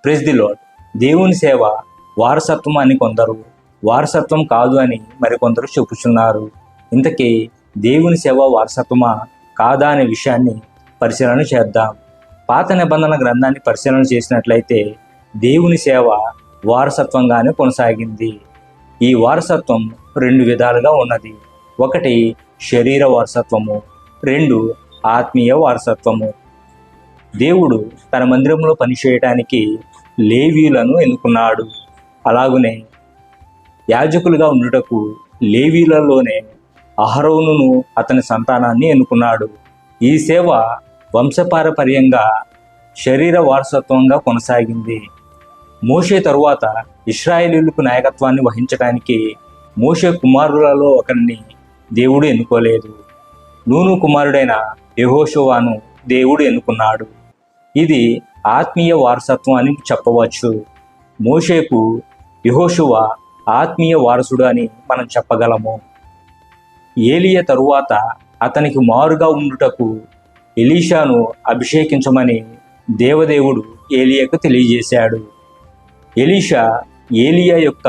Praise the lord. దేవుని సేవ వారసత్వం అని కొందరు, వారసత్వం కాదు అని మరికొందరు చెప్పుచున్నారు. ఇంతకీ దేవుని సేవ వారసత్వమా కాదా అనే విషయాన్ని పరిశీలన చేద్దాం. పాత నిబంధన గ్రంథాన్ని పరిశీలన చేసినట్లయితే దేవుని సేవ వారసత్వంగానే కొనసాగింది. ఈ వారసత్వం 2 విధాలుగా ఉన్నది. 1 శరీర వారసత్వము, 2 ఆత్మీయ వారసత్వము. దేవుడు తన మందిరంలో పనిచేయటానికి లేవీయులను ఎన్నుకున్నాడు. అలాగునే యాజకులుగా ఉండుటకు లేవీయులలోనే అహరోనును అతని సంతానాన్ని ఎన్నుకున్నాడు. ఈ సేవ వంశపారపర్యంగా శరీర వారసత్వంగా కొనసాగింది. మోషే తరువాత ఇశ్రాయేలీయులకు నాయకత్వాన్ని వహించడానికి మోషే కుమారులలో ఒకరిని దేవుడు ఎన్నుకోలేదు. నూను కుమారుడైన యెహోషువను దేవుడు ఎన్నుకున్నాడు. ఇది ఆత్మీయ వారసత్వం అని చెప్పవచ్చు. మోషేకు యెహోషువ ఆత్మీయ వారసుడు అని మనం చెప్పగలము. ఏలియా తరువాత అతనికి మారుగా ఉండుటకు ఎలీషాను అభిషేకించమని దేవదేవుడు ఏలియాకు తెలియజేశాడు. ఎలీషా ఏలియా యొక్క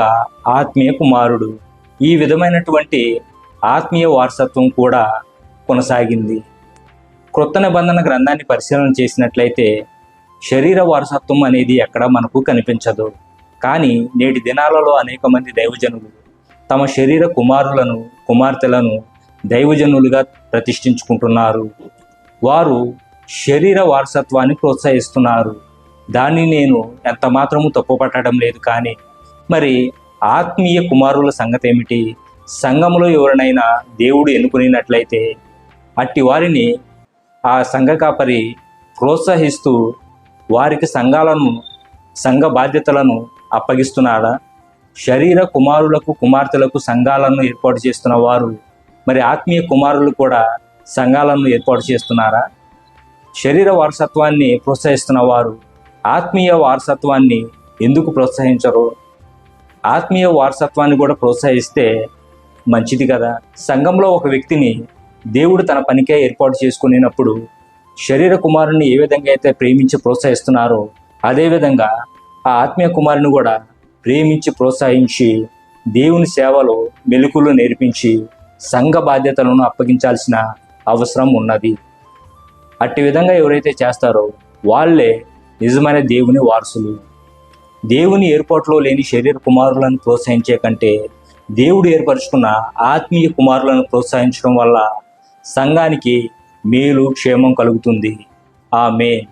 ఆత్మీయ కుమారుడు. ఈ విధమైనటువంటి ఆత్మీయ వారసత్వం కూడా కొనసాగింది. క్రొత్త నిబంధన గ్రంథాన్ని పరిశీలన చేసినట్లయితే శరీర వారసత్వం అనేది ఎక్కడా మనకు కనిపించదు. కానీ నేటి దినాలలో అనేక మంది దైవజనులు తమ శరీర కుమారులను కుమార్తెలను దైవజనులుగా ప్రతిష్ఠించుకుంటున్నారు. వారు శరీర వారసత్వాన్ని ప్రోత్సహిస్తున్నారు. దాన్ని నేను ఎంత మాత్రము తప్పుపట్టడం లేదు. కానీ మరి ఆత్మీయ కుమారుల సంగతి ఏమిటి? సంఘములో ఎవరినైనా దేవుడు ఎన్నుకున్నట్లయితే అట్టి వారిని ఆ సంఘ కాపరి ప్రోత్సహిస్తూ వారికి సంఘ బాధ్యతలను అప్పగిస్తున్నాడా? శరీర కుమారులకు కుమార్తెలకు సంఘాలను ఏర్పాటు చేస్తున్న వారు మరి ఆత్మీయ కుమారులు కూడా సంఘాలను ఏర్పాటు చేస్తున్నారా? శరీర వారసత్వాన్ని ప్రోత్సహిస్తున్న వారు ఆత్మీయ వారసత్వాన్ని ఎందుకు ప్రోత్సహించరు? ఆత్మీయ వారసత్వాన్ని కూడా ప్రోత్సహిస్తే మంచిది కదా. సంఘంలో ఒక వ్యక్తిని దేవుడు తన పనికే ఏర్పాటు చేసుకునేటప్పుడు శరీర కుమారుని ఏ విధంగా అయితే ప్రేమించి ప్రోత్సహిస్తున్నారో అదేవిధంగా ఆ ఆత్మీయ కుమారుని కూడా ప్రేమించి ప్రోత్సహించి దేవుని సేవలో మెలకువలు నేర్పించి సంఘ బాధ్యతలను అప్పగించాల్సిన అవసరం ఉన్నది. అట్టి విధంగా ఎవరైతే చేస్తారో వాళ్ళే నిజమైన దేవుని వారసులు. దేవుని ఏర్పాటులో లేని శరీర కుమారులను ప్రోత్సహించే కంటే దేవుడు ఏర్పరచుకున్న ఆత్మీయ కుమారులను ప్రోత్సహించడం వల్ల సంఘానికి మేలు క్షేమం కలుగుతుంది. ఆమేన్.